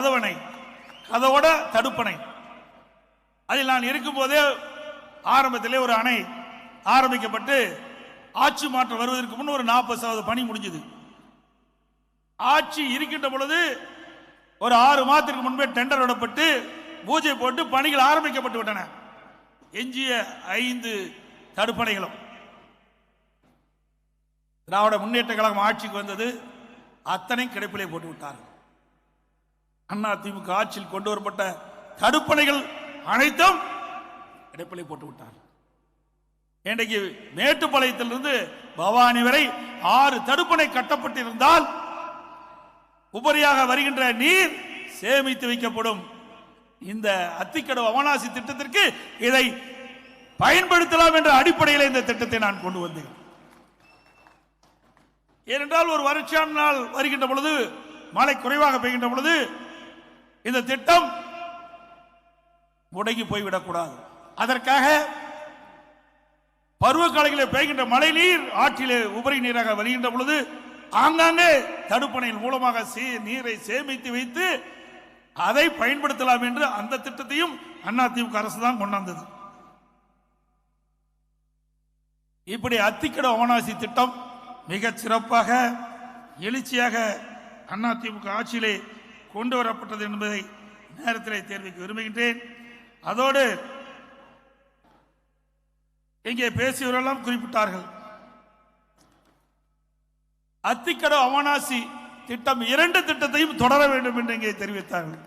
கதவணை, அதோட தடுப்பணை. அதில் நான் இருக்கும்போதே ஆரம்பத்திலே ஒரு அணை ஆரம்பிக்கப்பட்டு ஆட்சி மாற்றம் வருவதற்கு முன் ஒரு 40% பணி முடிஞ்சது. ஆட்சி இருக்கின்ற பொழுது ஒரு 6 மாதத்திற்கு முன்பே டெண்டர் விடப்பட்டு பூஜை போட்டு பணிகள் ஆரம்பிக்கப்பட்டு விட்டன. எஞ்சிய 5 தடுப்பணைகளும் திராவிட முன்னேற்ற கழகம் ஆட்சிக்கு வந்தது. அத்தனை கிடைப்பிலே போட்டு விட்டார்கள். அண்ணா திமுக ஆட்சியில் கொண்டு வரப்பட்ட தடுப்பணைகள் அனைத்தும் கிடைப்பிலே போட்டு விட்டார்கள். இன்றைக்கு மேட்டுப்பாளையத்திலிருந்து பவானி வரை 6 தடுப்பணை கட்டப்பட்டிருந்தால் உபரியாக வருகின்ற நீர் சேமித்து வைக்கப்படும். இந்த அத்திக்கடவு அவனாசி திட்டத்திற்கு இதை பயன்படுத்தலாம் என்ற அடிப்படையில் இந்த திட்டத்தை நான் கொண்டு வந்தேன். ஏனென்றால் ஒரு வறட்சியான நாள் வருகின்ற பொழுது, மழை குறைவாக பெய்கின்ற பொழுது இந்த திட்டம் முடங்கி போய்விடக்கூடாது. அதற்காக பருவகாலங்களில் பெய்கின்ற மழை நீர் ஆற்றிலே உபரி நீராக வருகின்ற பொழுது ஆங்காங்கே தடுப்பணையின் மூலமாக நீரை சேமித்து வைத்து அதை பயன்படுத்தலாம் என்று அந்த திட்டத்தையும் அதிமுக அரசு தான் கொண்டாந்தது. இப்படி அத்திக்கடவு அவனாசி திட்டம் மிக சிறப்பாக எழுச்சியாக அதிமுக ஆட்சியிலே கொண்டு வரப்பட்டது என்பதை நேரத்தில் தெரிவிக்க விரும்புகின்றேன். அதோடு இங்கே பேசியவரெல்லாம் குறிப்பிட்டார்கள். அத்திக்கடவு அவனாசி திட்டம் 2 திட்டத்தையும் தொடர வேண்டும் என்று இங்கே தெரிவித்தார்கள்.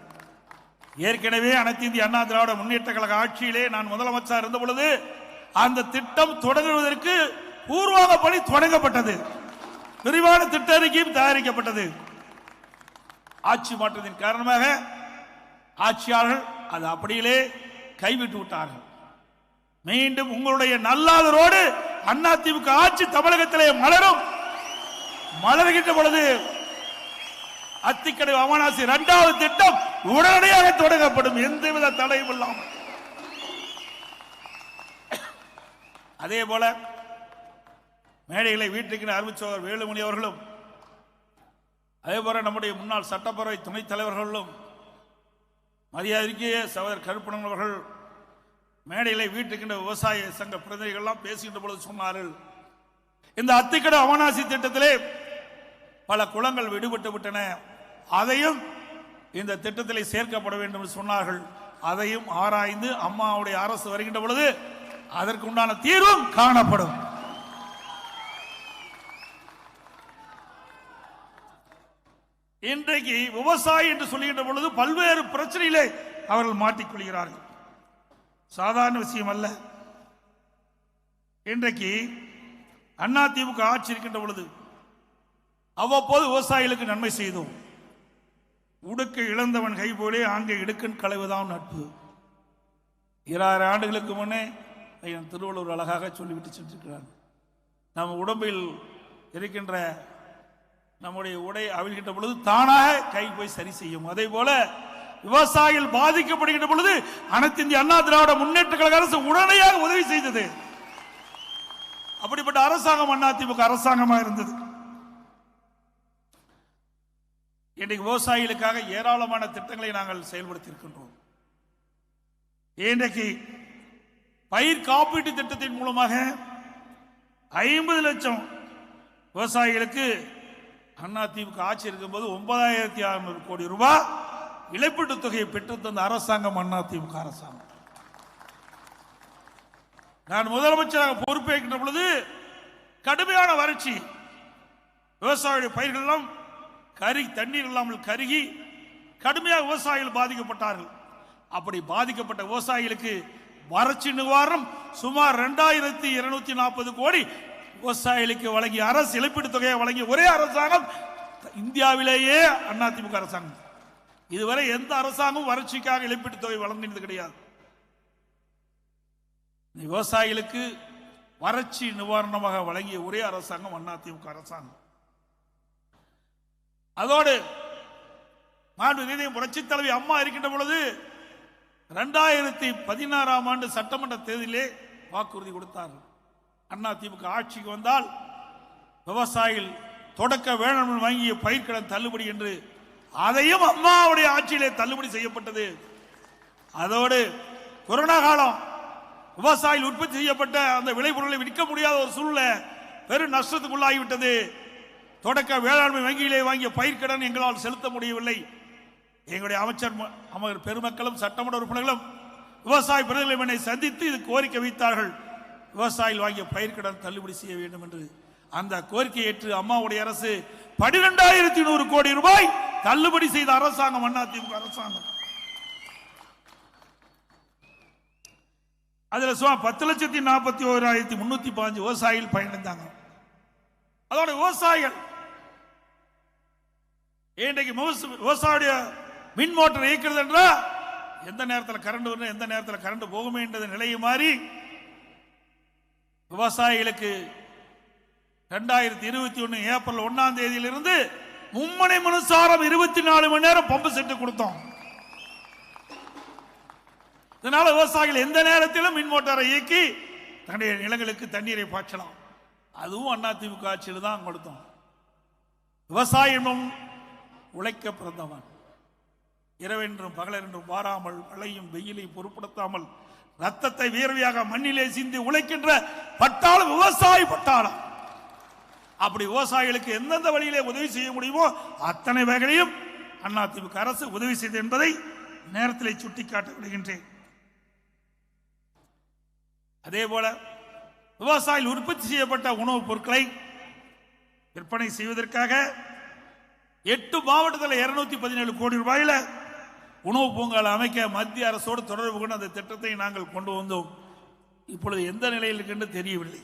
ஏற்கனவே அனைத்து இந்திய அண்ணா திராவிட முன்னேற்ற கழக ஆட்சியிலே நான் முதலமைச்சர் இருந்த பொழுது அந்த திட்டம் தொடங்குவதற்கு பூர்வாக பணி தொடங்கப்பட்டது. விரிவான திட்ட அறிக்கையும் தயாரிக்கப்பட்டது. ஆட்சி மாற்றத்தின் காரணமாக ஆட்சியாளர்கள் அது அப்படியே கைவிட்டு விட்டார்கள். மீண்டும் உங்களுடைய நல்லாதரோடு அதிமுக ஆட்சி தமிழகத்திலே மலரும். மலர்கின்ற பொழுது அத்திக்கடவு அவனாசி 2வது திட்டம் உடனடியாக தொடங்கப்படும், எந்தவித தடையும் இல்லாமல். அதே போல மேடைகளை வீட்டுக்கு அறிவிச்சவர் வேலுமணி அவர்களும், அதே போல நம்முடைய முன்னாள் சட்டப்பேரவை துணைத் தலைவர்களும், மரியாதைக்குரிய சகோதரர் கருப்பணன் அவர்கள் மேடைகளை வீட்டுக்கின்ற விவசாய சங்க பிரதிநிதிகள் பேசுகின்ற பொழுது சொன்னார்கள், இந்த அத்திக்கடவு அவனாசி திட்டத்திலே பல குளங்கள் விடுபட்டு விட்டன, அதையும் இந்த திட்டத்தில் சேர்க்கப்பட வேண்டும் என்று சொன்னார்கள். அதையும் ஆராய்ந்து அம்மாவுடைய அரசு வருகின்ற பொழுது அதற்கு உண்டான தீர்வும் காணப்படும். இன்றைக்கு விவசாயி என்று சொல்லுகின்ற பொழுது பல்வேறு பிரச்சனையிலே அவர்கள் மாட்டிக்கொள்கிறார்கள். சாதாரண விஷயம் அல்ல. இன்றைக்கு அதிமுக ஆட்சி இருக்கின்ற பொழுது அவ்வப்போது விவசாயிகளுக்கு நன்மை செய்தோம். உடுக்க இழந்தவன் கை போலே ஆங்கே இடுக்கன் களைவுதான் நட்பு. 2000 ஆண்டுகளுக்கு முன்னே என் திருவள்ளுவர் அழகாக சொல்லிவிட்டு சென்றிருக்கிறார். நம் உடம்பில் இருக்கின்ற நம்முடைய உடை அவிழ்கின்ற பொழுது தானாக கை போய் சரி செய்யும். அதே போல விவசாயிகள் பாதிக்கப்படுகின்ற பொழுது அனைத்து இந்திய அண்ணா திராவிட முன்னேற்ற கழக அரசு உடனடியாக உதவி செய்தது. அப்படிப்பட்ட அரசாங்கம் அதிமுக அரசாங்கமாக இருந்தது. இன்றைக்கு விவசாயிகளுக்காக ஏராளமான திட்டங்களை நாங்கள் செயல்படுத்தி இருக்கின்றோம். இன்றைக்கு பயிர் காப்பீட்டு திட்டத்தின் மூலமாக 50 லட்சம் விவசாயிகளுக்கு அதிமுக ஆட்சி இருக்கும்போது 9600 கோடி ரூபாய் இழப்பீட்டு தொகையை பெற்று தந்த அரசாங்கம் அதிமுக அரசாங்கம். நான் முதலமைச்சராக பொறுப்பேற்கின்ற பொழுது கடுமையான வறட்சி, விவசாயிகளுடைய பயிர்கள் எல்லாம் தண்ணீர் இல்லாமல் கருகி கடுமையாக விவசாயிகள் பாதிக்கப்பட்டார்கள். அப்படி பாதிக்கப்பட்ட விவசாயிகளுக்கு வறட்சி நிவாரணம் சுமார் 2240 கோடி விவசாயிகளுக்கு வழங்கிய அரசு இழப்பீட்டு தொகையை வழங்கிய ஒரே அரசாங்கம் இந்தியாவிலேயே அதிமுக அரசாங்கம். இதுவரை எந்த அரசாங்கம் வறட்சிக்காக இழப்பீட்டு தொகை வழங்கினது கிடையாது. விவசாயிகளுக்கு வறட்சி நிவாரணமாக வழங்கிய ஒரே அரசாங்கம் அதிமுக அரசாங்கம். அதோடு புரட்சி தலைவி அம்மா இருக்கின்ற பொழுது 2016ஆம் ஆண்டு சட்டமன்ற தேர்தலிலே வாக்குறுதி கொடுத்தார்கள். அதிமுக ஆட்சிக்கு வந்தால் விவசாயிகள் தொடக்க வேளாண் வாங்கிய பயிர்க்கடன் தள்ளுபடி என்று அதையும் அம்மாவுடைய ஆட்சியிலே தள்ளுபடி செய்யப்பட்டது. அதோடு கொரோனா காலம் விவசாயிகள் உற்பத்தி செய்யப்பட்ட அந்த விளைபொருளை விற்க முடியாத ஒரு சூழ்நிலை பெரும் நஷ்டத்துக்குள்ளாகிவிட்டது. தொடக்க வேளாண்மை வங்கியிலே வாங்கிய பயிர்க்கடன் எங்களால் செலுத்த முடியவில்லை. எங்களுடைய அமைச்சர் பெருமக்களும் சட்டமன்ற உறுப்பினர்களும் விவசாய பிரதிநிதிகளை சந்தித்து இது கோரிக்கை வைத்தார்கள். விவசாயிகள் வாங்கிய பயிர்க்கடன் தள்ளுபடி செய்ய வேண்டும் என்று. அந்த கோரிக்கையை ஏற்று அம்மாவுடைய அரசு 12,100 கோடி ரூபாய் தள்ளுபடி செய்த அரசாங்கம் அதிமுக அரசாங்கம். அதுல 10,41,315 விவசாயிகள் பயனடைந்தாங்க. அதோட விவசாயிகள் இன்றைக்கு விவசாய மின் மோட்டர் இயக்கிறது என்றால் எந்த நேரத்தில் கரண்ட் வரும், எந்த நேரத்தில் கரண்ட் போகுமே என்ற நிலையை மாறி விவசாயிகளுக்கு 2021 ஏப்ரல் 1ஆம் தேதியிலிருந்து மும்மனை மின்சாரம் 24 மணி நேரம் பம்பு செட்டு கொடுத்தோம். இதனால விவசாயிகள் எந்த நேரத்திலும் மின் மோட்டாரை இயக்கி தன்னுடைய நிலங்களுக்கு தண்ணீரை பாய்ச்சலாம். அதுவும் அதிமுக ஆட்சியில் தான் கொடுத்தோம். விவசாயம் உழைக்க பிறந்தவன், இரவென்றும் பகலென்றும் வாராமல் மழையும் வெயிலையும் பொருட்படுத்தாமல் ரத்தத்தை வியர்வையாக மண்ணிலே சிந்தி உழைக்கின்ற பட்டாளம் விவசாயி பட்டாளம். அப்படி விவசாயிகளுக்கு எந்தெந்த வழியிலே உதவி செய்ய முடியுமோ அத்தனை வகைகளையும் அதிமுக அரசு உதவி செய்தது என்பதை நேரத்தில் சுட்டிக்காட்ட விடுகின்றேன். அதே போல விவசாயிகள் உற்பத்தி செய்யப்பட்ட உணவுப் பொருட்களை விற்பனை செய்வதற்காக 8 மாவட்டத்தில் 217 கோடி ரூபாயில உணவு பூங்கால் அமைக்க மத்திய அரசோடு தொடர்பு கொண்டு அந்த திட்டத்தை நாங்கள் கொண்டு வந்தோம். இப்பொழுது எந்த நிலையில் இருக்கு தெரியவில்லை.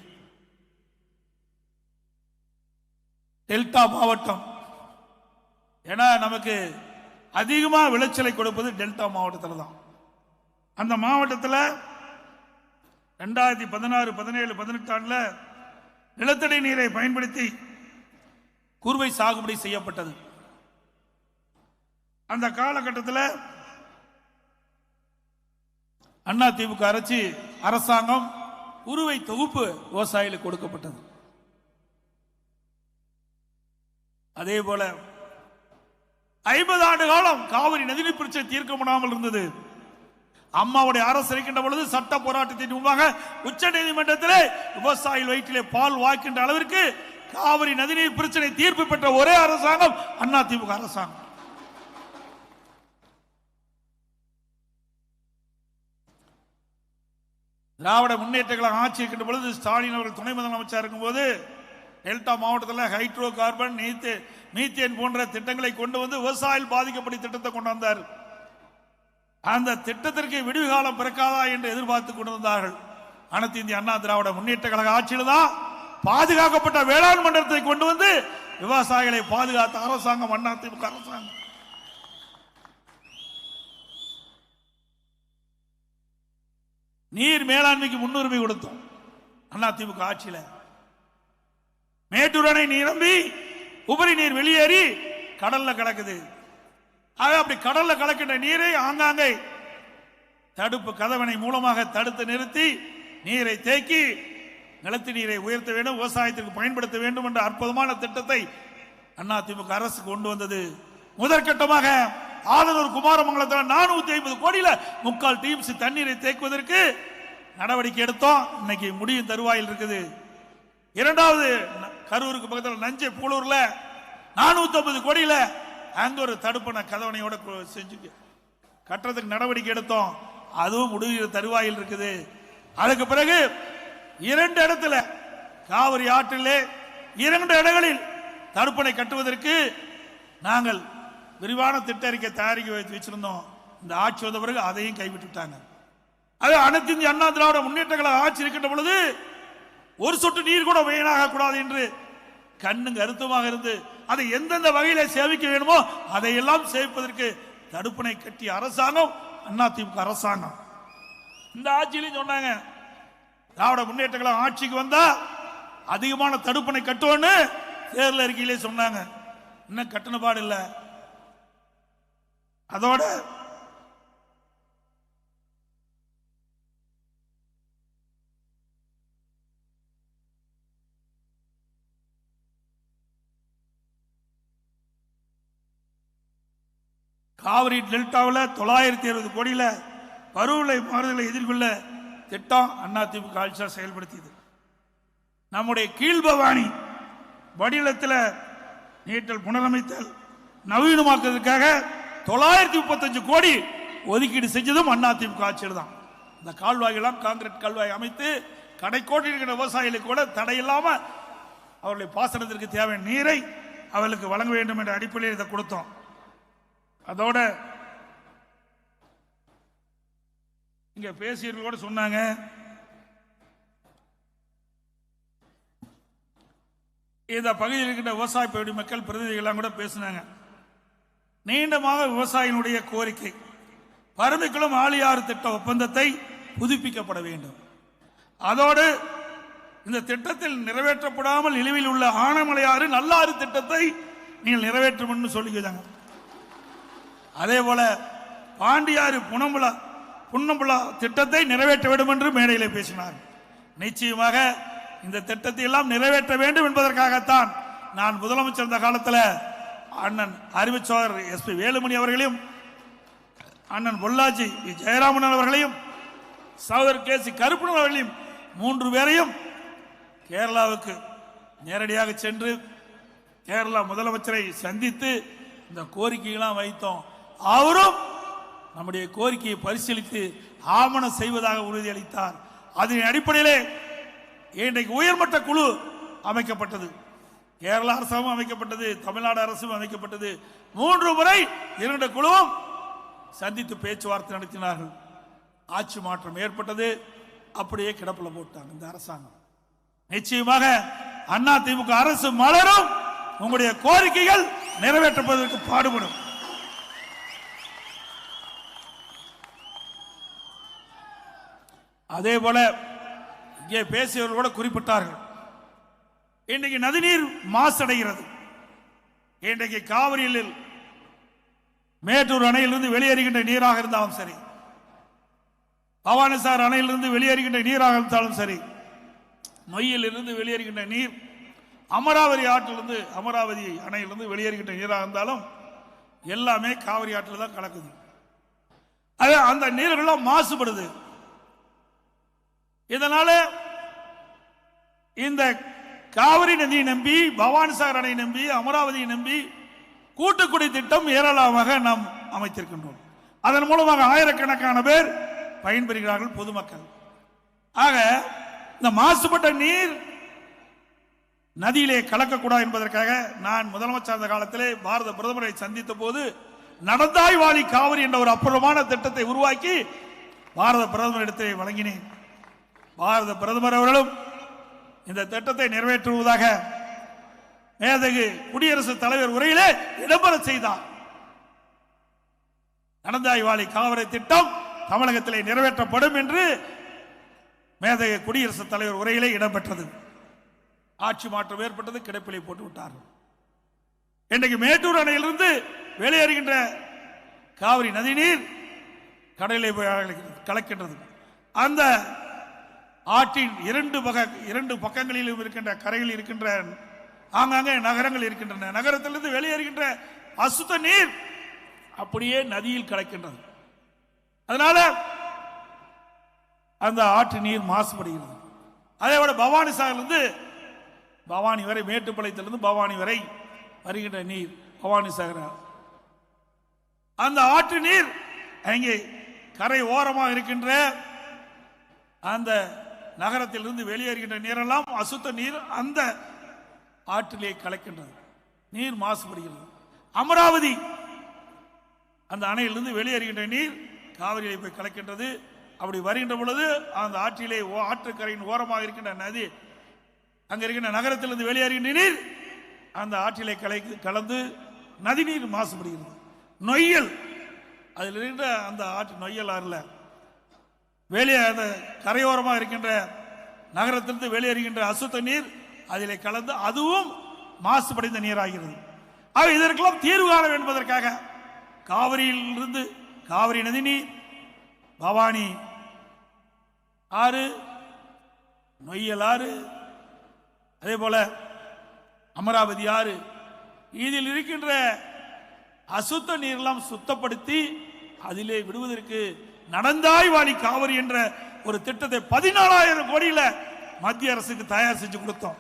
டெல்டா மாவட்டம், ஏன்னா நமக்கு அதிகமாக விளைச்சலை கொடுப்பது டெல்டா மாவட்டத்தில் தான். அந்த மாவட்டத்தில் 2016, 17, 18 ஆண்டுல நிலத்தடி நீரை பயன்படுத்தி குறுவை சாகுபடி செய்யப்பட்டது. அந்த காலகட்டத்தில் அதிமுக அரசாங்கம் குறுவை தொகுப்பு விவசாயிகளுக்கு கொடுக்கப்பட்டது. அதே போல 50 ஆண்டு காலம் காவிரி நதிநீர் பிரச்சனை தீர்க்க முடியாமல் இருந்தது. அம்மாவுடைய அரசு இருக்கின்ற பொழுது சட்ட போராட்டத்தின் முன்பாக உச்ச நீதிமன்றத்திலே விவசாயிகள் வயிற்றிலே பால் வாய்க்கின்ற அளவிற்கு காவிரி நதிநீர் பிரச்சனை தீர்ப்பு பெற்ற ஒரே அரசாங்கம் அதிமுக அரசாங்கம். திராவிட முன்னேற்ற கழகம் ஆட்சி இருக்கின்ற பொழுது ஸ்டாலின் அவர்கள் துணை முதலமைச்சர் இருக்கும் போது டெல்டா மாவட்டத்தில் ஹைட்ரோ கார்பன், மீத்தேன் போன்ற திட்டங்களை கொண்டு வந்து விவசாயிகள் பாதிக்கப்பட்ட திட்டத்தை கொண்டு வந்தார். அந்த திட்டத்திற்கு விடுவு காலம் பிறக்காதா என்று எதிர்பார்த்து கொண்டிருந்தார்கள். அனைத்து இந்திய அண்ணா திராவிட முன்னேற்ற கழக ஆட்சியில் தான் பாதுகாக்கப்பட்ட வேளாண் மண்டலத்தை கொண்டு வந்து விவசாயிகளை பாதுகாத்த அரசாங்கம் அதிமுக அரசாங்கம். நீர் மேலாண்மைக்கு முன்னுரிமை கொடுத்தோம் அதிமுக ஆட்சியில். மேட்டூர் அணை நிரம்பி உபரி நீர் வெளியேறி கடல்ல கலக்குது. அப்படி கடல்ல கலக்கின்ற நீரை ஆங்காங்கே தடுப்பு கதவணை மூலமாக தடுத்து நிறுத்தி நீரை தேக்கி நிலத்து நீரை உயர்த்த வேண்டும், விவசாயத்திற்கு பயன்படுத்த வேண்டும் என்ற அற்புதமான திட்டத்தை அதிமுக அரசு கொண்டு வந்தது. முதற்கட்டமாக ஆலனூர் குமாரமங்கலத்தில் 450 கோடியில 3/4 டிஎம்சி தண்ணீரை தேக்குவதற்கு நடவடிக்கை எடுத்தோம். இன்னைக்கு முடியும் தருவாயில் இருக்குது. இரண்டாவது கரூருக்கு பக்கத்தில் நஞ்சை பூலூர்ல 450 கோடியில அங்க ஒரு தடுப்பணை கதவணையோட செஞ்சு கட்டுறதுக்கு நடவடிக்கை எடுத்தோம். அதுவும் முடிகிற தருவாயில் இருக்குது. அதுக்கு பிறகு 2 இடத்துல காவிரி ஆற்றிலே 2 இடங்களில் தடுப்பணை கட்டுவதற்கு நாங்கள் விரிவான திட்ட அறிக்கை தயாரிக்க வச்சிருந்தோம். இந்த ஆட்சி வந்த பிறகு அதையும் கைவிட்டுட்டாங்க. அது அனைத்து இந்திய அண்ணா திராவிட முன்னேற்ற கழக ஆட்சி இருக்கின்ற பொழுது ஒரு சொட்டு நீர் கூட வீணாக கூடாது என்று கண்ணு கருத்துமாக இருந்து அதை எந்தெந்த வகையில சேவிக்க வேண்டுமோ அதையெல்லாம் சேவிப்பதற்கு தடுப்பணை கட்டிய அரசாங்கம் அதிமுக அரசாங்கம். இந்த ஆட்சியிலையும் சொன்னாங்க திராவிட முன்னேற்ற கழகம் ஆட்சிக்கு வந்தா அதிகமான தடுப்பணை கட்டுவோன்னு தேர்தல் அறிக்கையிலே சொன்னாங்க. இன்னும் கட்டண பாடு இல்லை. அதோட காவிரி டெல்டாவில் 960 கோடியில் பருவநிலை மாறுதலை எதிர்கொள்ள திட்டம் அதிமுக ஆட்சியாளர் செயல்படுத்தியது. நம்முடைய கீழ்பவானி வடிநிலத்தில் நீட்டல் புனரமைத்தல் நவீனமாக்குவதற்காக 935 கோடி ஒதுக்கீடு செஞ்சதும் அதிமுக ஆட்சியில் தான். இந்த கால்வாய்களாம் காங்கிரீட் கால்வாய் அமைத்து கடைக்கோட்டில் இருக்கிற விவசாயிகளுக்கு கூட தடையில்லாம அவர்களுடைய பாசனத்திற்கு தேவையான நீரை அவர்களுக்கு வழங்க வேண்டும் என்ற அடிப்படையில் இதை கொடுத்தோம். அதோட இங்க பேசியவர்களோட சொன்னாங்க, இந்த பகுதியில் இருக்கின்ற விவசாய பகுதி மக்கள் பிரதிநிதிகள் கூட பேசினாங்க. நீண்டமாக விவசாயிகளுடைய கோரிக்கை பரம்பிக்குளம் ஆழியாறு திட்ட ஒப்பந்தத்தை புதுப்பிக்கப்பட வேண்டும். அதோடு இந்த திட்டத்தில் நிறைவேற்றப்படாமல் நிலுவையில் உள்ள ஆனமலையாறு நல்லாறு திட்டத்தை நீங்கள் நிறைவேற்றும் சொல்லிக்கிறாங்க. அதே போல பாண்டியாறு புன்னம்புலா திட்டத்தை நிறைவேற்ற வேண்டும் என்று மேடையில் பேசினார். நிச்சயமாக இந்த திட்டத்தை எல்லாம் நிறைவேற்ற வேண்டும் என்பதற்காகத்தான் நான் முதலமைச்சர் இந்த காலத்தில் அண்ணன் அறிவிச்சோர் SP வேலுமணி அவர்களையும் அண்ணன் பொள்ளாச்சி ஜெயராமன் அவர்களையும் சகோதரர் KC கருப்பணன் அவர்களையும் 3 பேரையும் கேரளாவுக்கு நேரடியாக சென்று கேரளா முதலமைச்சரை சந்தித்து இந்த கோரிக்கைகளாம் வைத்தோம். அவரும் நம்முடைய கோரிக்கையை பரிசீலித்து ஆவணம் செய்வதாக உறுதியளித்தார். அதன் அடிப்படையிலே இன்றைக்கு உயர்மட்ட குழு அமைக்கப்பட்டது. கேரள அரசும் அமைக்கப்பட்டது, தமிழ்நாடு அரசும் அமைக்கப்பட்டது. 3 முறை 2 குழுவும் சந்தித்து பேச்சுவார்த்தை நடத்தினார்கள். ஆட்சி மாற்றம் ஏற்பட்டது. அப்படியே கிடப்பில் போட்டாங்க இந்த அரசாங்கம். நிச்சயமாக அதிமுக அரசு மலரும். உங்களுடைய கோரிக்கைகள் நிறைவேற்றப்படுவதற்கு பாடுபடும். அதே போல இங்கே பேசியவர்கள் கூட குறிப்பிட்டார்கள், இன்றைக்கு நதிநீர் மாசடைகிறது. இன்றைக்கு காவிரியில் மேட்டூர் அணையிலிருந்து வெளியேறுகின்ற நீராக இருந்தாலும் சரி, பவானிசார் அணையிலிருந்து வெளியேறுகின்ற நீராக இருந்தாலும் சரி, நொய்யில் இருந்து வெளியேறுகின்ற நீர் அமராவதி ஆற்றிலிருந்து அமராவதி அணையிலிருந்து வெளியேறுகின்ற நீராக இருந்தாலும் எல்லாமே காவிரி ஆற்றில் தான் கலக்குது. அந்த நீர்களெல்லாம் மாசுபடுது. இதனால இந்த காவிரி நதியை நம்பி, பவானிசார் அணை நம்பி, அமராவதியை நம்பி கூட்டுக்குடி திட்டம் ஏராளமாக நாம் அமைத்திருக்கின்றோம். அதன் மூலமாக ஆயிரக்கணக்கான பேர் பயன்பெறுகிறார்கள் பொதுமக்கள். ஆக இந்த மாசுபட்ட நீர் நதியிலே கலக்கக்கூடாது என்பதற்காக நான் முதலமைச்சர் காலத்திலே பாரத பிரதமரை சந்தித்த போது நடந்தாய் வாழி காவிரி என்ற ஒரு அற்புதமான திட்டத்தை உருவாக்கி பாரத பிரதமரிடத்திலே வழங்கினேன். பாரத பிரதமர் அவர்களும் இந்த திட்டத்தை நிறைவேற்றுவதாக மேதகு குடியரசுத் தலைவர் உரையிலே இடம்பெற செய்தார். நடந்தாய் வாழி காவிரி திட்டம் தமிழகத்திலே நிறைவேற்றப்படும் என்று மேதகு குடியரசுத் தலைவர் உரையிலே இடம்பெற்றது. ஆட்சி மாற்றம் ஏற்பட்டது, கிடப்பிலை போட்டு விட்டார்கள். இன்றைக்கு மேட்டூர் அணையிலிருந்து வெளியேறுகின்ற காவிரி நதிநீர் கடலிலே கலக்கின்றது. அந்த ஆற்றின் இரண்டு பக்கங்களிலும் இருக்கின்ற கரையில் இருக்கின்ற ஆங்காங்கே நகரங்கள் இருக்கின்றன. நகரத்திலிருந்து வெளியேறுகின்ற அசுத்த நீர் அப்படியே நதியில் கலக்கின்றது. அதனால அந்த ஆற்று நீர் மாசுபடுகிறது. அதே போல பவானி சாகரிலிருந்து பவானி வரை, மேட்டுப்பாளையத்திலிருந்து பவானி வரை வருகின்ற நீர் பவானி சாகர், அந்த ஆற்று நீர் அங்கே கரை ஓரமாக இருக்கின்ற அந்த நகரத்திலிருந்து வெளியேறுகின்ற நீரெல்லாம் அசுத்த நீர் அந்த ஆற்றிலே கலக்கின்றது. நீர் மாசுபடுகிறது. அமராவதி அந்த அணையிலிருந்து வெளியேறுகின்ற நீர் காவிரியிலே போய் கலக்கின்றது. அப்படி வருகின்ற பொழுது அந்த ஆற்றிலே ஆற்றுக்கரையின் ஓரமாக இருக்கின்ற நதி, அங்க இருக்கின்ற நகரத்திலிருந்து வெளியேறுகின்ற நீர் அந்த ஆற்றிலே கலந்து நதிநீர் மாசுபடுகிறது. நொய்யல், அதில் இருக்கின்ற அந்த ஆற்று நொய்யல் ஆறுல வெளியே அந்த கரையோரமாக இருக்கின்ற நகரத்திலிருந்து வெளியேறுகின்ற அசுத்த நீர் அதிலே கலந்து அதுவும் மாசுபடைந்த நீராகிறது. ஆக இதற்கெல்லாம் தீர்வு காண என்பதற்காக காவிரியிலிருந்து காவிரி நதி நீர், பவானி ஆறு, நொய்யல் ஆறு, அதே போல அமராவதி ஆறு, இதில் இருக்கின்ற அசுத்த நீரெல்லாம் சுத்தப்படுத்தி அதிலே விடுவதற்கு நடந்தாய் வாழி காவிரி என்ற ஒரு திட்டத்தை 14,000 கோடியில மத்திய அரசுக்கு தயார் செஞ்சு கொடுத்தோம்.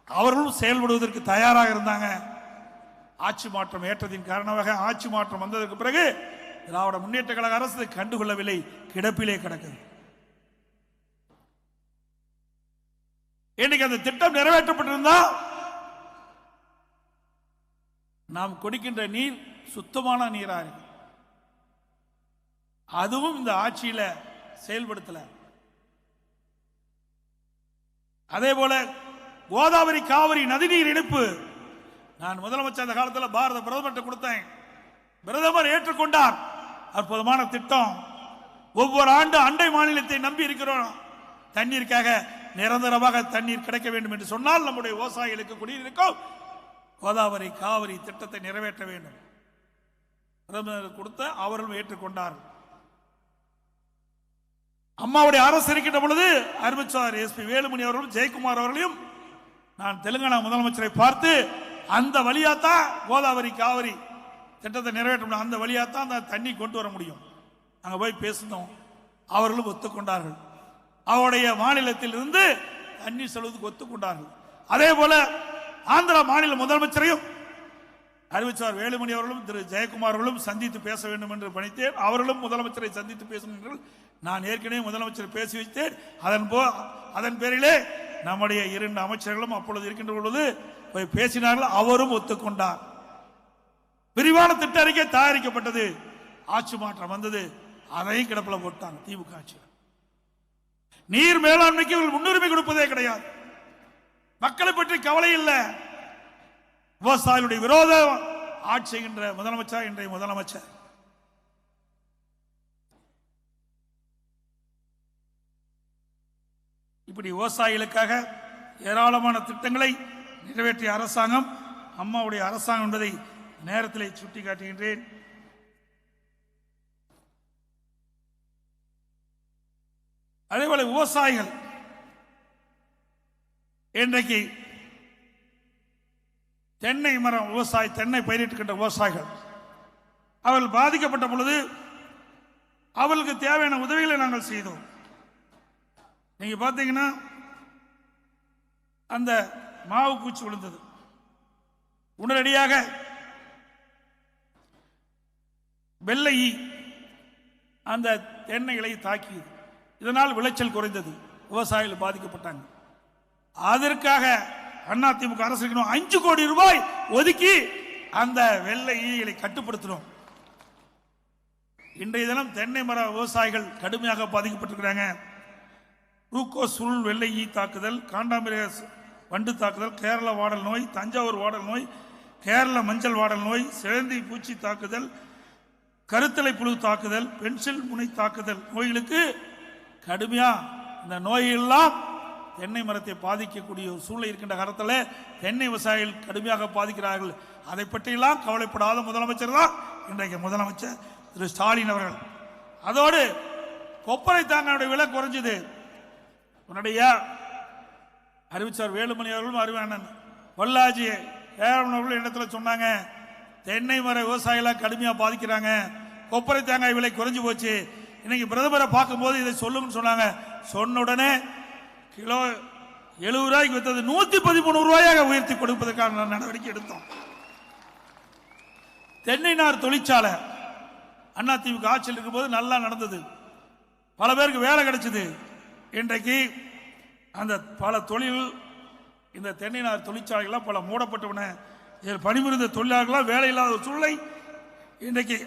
அவர்களும் செயல்படுவதற்கு தயாராக இருந்தாங்க. ஆட்சி மாற்றம் ஏற்றத்தின் காரணமாக ஆட்சி மாற்றம் வந்ததற்கு பிறகு திராவிட முன்னேற்ற கழக அரசு கண்டுகொள்ளவில்லை, கிடப்பிலே கிடக்குது. இன்னைக்கு அந்த திட்டம் நிறைவேற்றப்பட்டிருந்தா நாம் கொடுக்கின்ற நீர் சுத்தமான நீரா இருக்கு. அதுவும் இந்த ஆட்சியில செயல்படுத்தல. அதே போல கோதாவரி காவிரி நதிநீர் இணைப்பு நான் முதலமைச்சர் அந்த காலத்தில் பாரத பிரதமர் கொடுத்தேன். பிரதமர் ஏற்றுக்கொண்டார். அற்புதமான திட்டம். ஒவ்வொரு ஆண்டு அண்டை மாநிலத்தை நம்பி இருக்கிறோம். தண்ணீருக்காக நிரந்தரமாக தண்ணீர் கிடைக்க வேண்டும் என்று சொன்னால் நம்முடைய விவசாயிகளுக்கு குடியிருக்கும் கோதாவரி காவிரி திட்டத்தை நிறைவேற்ற வேண்டும். பிரதமர் கொடுத்த அவர்களும் ஏற்றுக்கொண்டார்கள். அம்மாவுடைய அரசு இருக்கின்ற பொழுது அறிவிச்சார் எஸ்பி வேலுமணி அவர்களும் ஜெயக்குமார் அவர்களையும் நான் தெலுங்கானா முதலமைச்சரை பார்த்து அந்த வழியாத்தான் கோதாவரி காவிரி திட்டத்தை நிறைவேற்ற முடியும், அந்த வழியாத்தான் அந்த தண்ணி கொண்டு வர முடியும். அங்க போய் பேசினோம். அவர்களும் ஒத்துக்கொண்டார்கள். அவருடைய மாநிலத்தில் இருந்து தண்ணீர் செல்வதற்கு ஒத்துக்கொண்டார்கள். அதே போல ஆந்திரா மாநில முதலமைச்சரையும் அறிவிச்சார் வேலுமணி அவர்களும் திரு ஜெயக்குமார் அவர்களும் சந்தித்து பேச வேண்டும் என்று பணித்தேன். அவர்களும் முதலமைச்சரை சந்தித்து பேசுகின்றனர். நான் ஏற்கனவே முதலமைச்சர் பேசி வைத்தேன். அதன் பேரிலே நம்முடைய 2 அமைச்சர்களும் அப்பொழுது இருக்கின்ற பொழுது போய் பேசினார்கள். அவரும் ஒத்துக்கொண்டார். விரிவான திட்ட அறிக்கை தயாரிக்கப்பட்டது. ஆட்சி மாற்றம் வந்தது. அதையும் கிடப்பில போட்டாங்க திமுக ஆட்சி. நீர் மேலாண்மைக்கு முன்னுரிமை கொடுப்பதே கிடையாது. மக்களை பற்றி கவலை இல்லை. விவசாயிகளுடைய விரோத ஆட்சி செய்கின்ற முதலமைச்சர் இன்றைய முதலமைச்சர். இப்படி விவசாயிகளுக்காக ஏராளமான திட்டங்களை நிறைவேற்றிய அரசாங்கம் அம்மாவுடைய அரசாங்கம் என்பதை நேரத்தில் சுட்டிக்காட்டுகின்றேன். அதேபோல விவசாயிகள் இன்றைக்கு தென்னை மரம் தென்னை பயிரிட்டுகின்ற விவசாயிகள் அவர்கள் பாதிக்கப்பட்ட பொழுது அவர்களுக்கு தேவையான உதவிகளை நாங்கள் செய்தோம். நீங்க பார்த்தீங்கன்னா அந்த மாவு பூச்சி விழுந்தது. உடனடியாக வெள்ளை அந்த தென்னைகளை தாக்கியது. இதனால் விளைச்சல் குறைந்தது. விவசாயிகள் பாதிக்கப்பட்டாங்க. அதற்காக அதிமுக அரசு 5 கோடி ரூபாய் ஒதுக்கி அந்த வெள்ளை ஈகளை கட்டுப்படுத்தணும். இன்றைய தினம் தென்னை மர விவசாயிகள் கடுமையாக பாதிக்கப்பட்டிருக்கிறாங்க. ரூக்கோ சுருள் வெள்ளை ஈ தாக்குதல், காண்டாமிரஸ் வண்டு தாக்குதல், கேரள வாடல் நோய், தஞ்சாவூர் வாடல் நோய், கேரள மஞ்சள் வாடல் நோய், சிலந்தி பூச்சி தாக்குதல், கருத்தலை புழு தாக்குதல், பென்சில் முனை தாக்குதல் நோய்களுக்கு கடுமையா இந்த நோயெல்லாம் தென்னை மரத்தை பாதிக்கக்கூடிய ஒரு சூழ்நிலை இருக்கின்ற காலத்தில் தென்னை விவசாயிகள் கடுமையாக பாதிக்கிறார்கள். அதை பற்றியெல்லாம் கவலைப்படாத முதலமைச்சர் தான் இன்றைக்கு முதலமைச்சர் திரு ஸ்டாலின் அவர்கள். அதோடு கொப்பரை தாங்களுடைய விலை குறைஞ்சது. உன்னுடைய அறிவிச்சார் வேலுமணி அவர்களும் அறிவானன் பொள்ளாச்சி அவர்கள் இடத்துல சொன்னாங்க, தென்னை மர விவசாயிகளாக கடுமையாக பாதிக்கிறாங்க, கொப்பரை தேங்காய் விலை குறைஞ்சு போச்சு. இன்னைக்கு பிரதமரை பார்க்கும்போது இதை சொல்லுங்கன்னு சொன்னாங்க. சொன்ன உடனே கிலோ 70 ரூபாய்க்கு வித்தது 113 ரூபாயாக உயர்த்தி கொடுப்பதற்கான நடவடிக்கை எடுத்தோம். தென்னை நார் தொழிற்சாலை அதிமுக ஆட்சியில் இருக்கும்போது நல்லா நடந்தது. பல பேருக்கு வேலை கிடைச்சது. இன்றைக்கு அந்த பல தொழில் இந்த தென்னை நார் தொழிற்சாலைகளாக பல மூடப்பட்டவன. இதில் பணிபுரிந்த தொழிலாளர்களால் வேலை இல்லாத ஒரு சூழ்நிலை இன்றைக்கு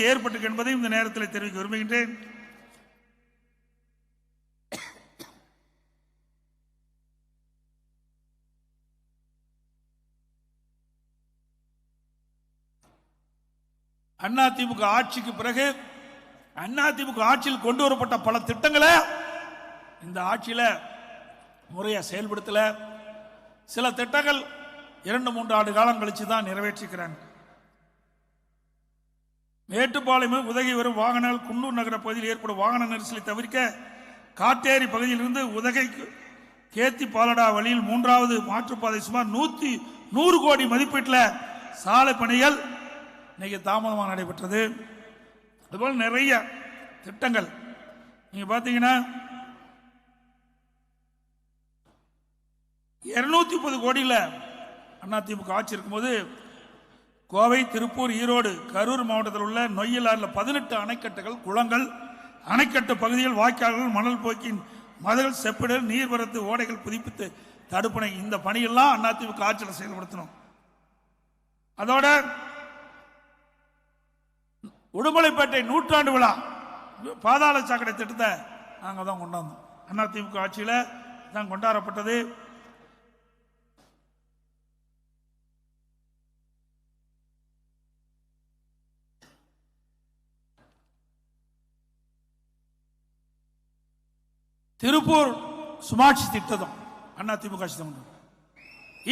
ஏற்பட்டு என்பதை இந்த நேரத்தில் தெரிவிக்க விரும்புகின்றேன். அதிமுக ஆட்சிக்கு பிறகு அதிமுக ஆட்சியில் கொண்டு வரப்பட்ட பல திட்டங்களை இந்த ஆட்சியில முறையா செயல்படுத்தல. சில திட்டங்கள் 2-3 ஆண்டு காலம் கழிச்சு தான் நிறைவேற்றிக்கிறாங்க. மேட்டுப்பாளையம் உதகை வரும் வாகனங்கள் குன்னூர் நகர பகுதியில் ஏற்படும் வாகன நெரிசலை தவிர்க்க காட்டேரி பகுதியிலிருந்து உதகை கேத்தி பாலடா வழியில் 3வது மாற்றுப்பாதை சுமார் 100 கோடி மதிப்பீட்டில் சாலை பணிகள் இன்னைக்கு தாமதமாக நடைபெற்றது. அதுபோல் நிறைய திட்டங்கள் நீங்க பாத்தீங்கன்னா 230 கோடியில அதிமுக ஆட்சி இருக்கும்போது கோவை, திருப்பூர், ஈரோடு, கரூர் மாவட்டத்தில் உள்ள நொய்யலாறுல 18 அணைக்கட்டுகள், குளங்கள், அணைக்கட்டு பகுதிகள், வாய்க்கால்கள், மணல் போக்கின் மதகள், செப்பிடல், நீர்வரத்து, ஓடைகள் புதுப்பித்து தடுப்பணை, இந்த பணியெல்லாம் அதிமுக ஆட்சியில் செயல்படுத்தணும். அதோட உடுமலைப்பேட்டை நூற்றாண்டு விழா பாதாள சாக்கடை திட்டத்தை நாங்கள் தான் கொண்டாந்தோம். அதிமுக ஆட்சியில் தான் கொண்டாடப்பட்டது. திருப்பூர் ஸ்மார்ட் சிட்டி திட்டம் அதிமுக ஆட்சி தான் கொண்டாங்க.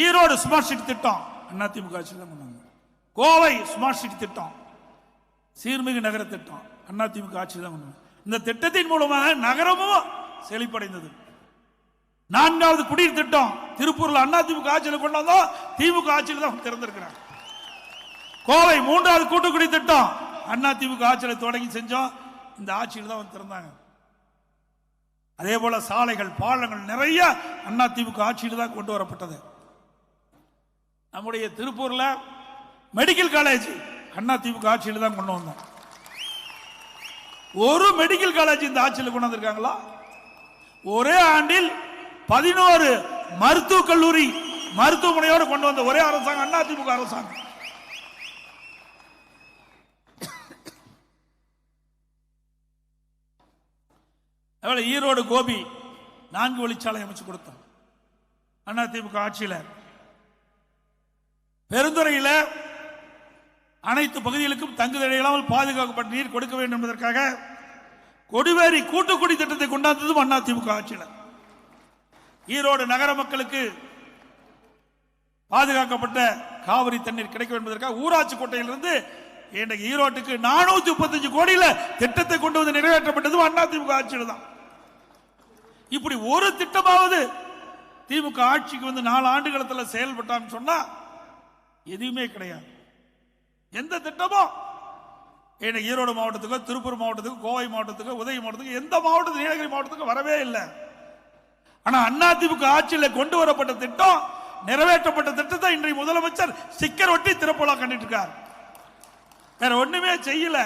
ஈரோடு ஸ்மார்ட் சிட்டி திட்டம் அதிமுக ஆட்சி தான் கொண்டாங்க. கோவை ஸ்மார்ட் சிட்டி திட்டம், சீர்மிகு நகர திட்டம் அதிமுக ஆட்சி தான் கொண்டாங்க. இந்த திட்டத்தின் மூலமாக நகரமும் செழிப்படைந்தது. 4வது குடிநீர் திட்டம் திருப்பூர்ல அதிமுக ஆட்சியில் கொண்டாந்தோம், திமுக ஆட்சியில் தான் திறந்திருக்கிறாங்க. கோவை 3வது கூட்டுக்குடி திட்டம் அதிமுக ஆட்சியில் தொடங்கி செஞ்சோம், இந்த ஆட்சியில் தான் திறந்தாங்க. அதே போல சாலைகள், பாலங்கள் நிறைய அதிமுக ஆட்சியில் தான் கொண்டு வரப்பட்டது. நம்முடைய திருப்பூர்ல மெடிக்கல் காலேஜ் அதிமுக ஆட்சியில் தான் கொண்டு வந்தோம். ஒரு மெடிக்கல் காலேஜ் இந்த ஆட்சியில் கொண்டு வந்திருக்காங்களா? ஒரே ஆண்டில் 11 மருத்துவக் கல்லூரி, மருத்துவமனையோடு கொண்டு வந்த ஒரே அரசாங்கம் அதிமுக அரசாங்கம். ஈரோடு கோபி 4 வழிச்சாலை அமைச்சு கொடுத்தோம் அதிமுக ஆட்சியில். பெருந்துறையில் அனைத்து பகுதிகளுக்கும் தங்குதடையில்லாமல் பாதுகாக்கப்பட்ட நீர் கொடுக்க வேண்டும் என்பதற்காக கொடிவேரி கூட்டுக்குடி திட்டத்தை கொண்டாந்ததும் அதிமுக ஆட்சியில். ஈரோடு நகர மக்களுக்கு பாதுகாக்கப்பட்ட காவிரி தண்ணீர் கிடைக்கும் என்பதற்காக ஊராட்சி கோட்டையிலிருந்து ஈரோட்டுக்கு 435 கோடியில திட்டத்தை கொண்டு வந்து நிறைவேற்றப்பட்டதும் அதிமுக ஆட்சியில் தான். இப்படி ஒரு திட்டமாவது திமுக ஆட்சிக்கு வந்து 4 ஆண்டுகளத்தில் செயல்பட்டான்னு சொன்னா எதுவுமே கிடையாது. எந்த திட்டமும் ஈரோடு மாவட்டத்துக்கு, திருப்பூர் மாவட்டத்துக்கு, கோவை மாவட்டத்துக்கு, உதகை மாவட்டத்துக்கு, எந்த மாவட்டத்துக்கு, நீலகிரி மாவட்டத்துக்கு வரவே இல்லை. ஆனா அதிமுக ஆட்சியில் கொண்டு வரப்பட்ட திட்டம், நிறைவேற்றப்பட்ட திட்டத்தை இன்றைய முதலமைச்சர் ஸ்டிக்கர் ஒட்டி திறப்புலா கண்டிட்டு இருக்கார். வேற ஒண்ணுமே செய்யல.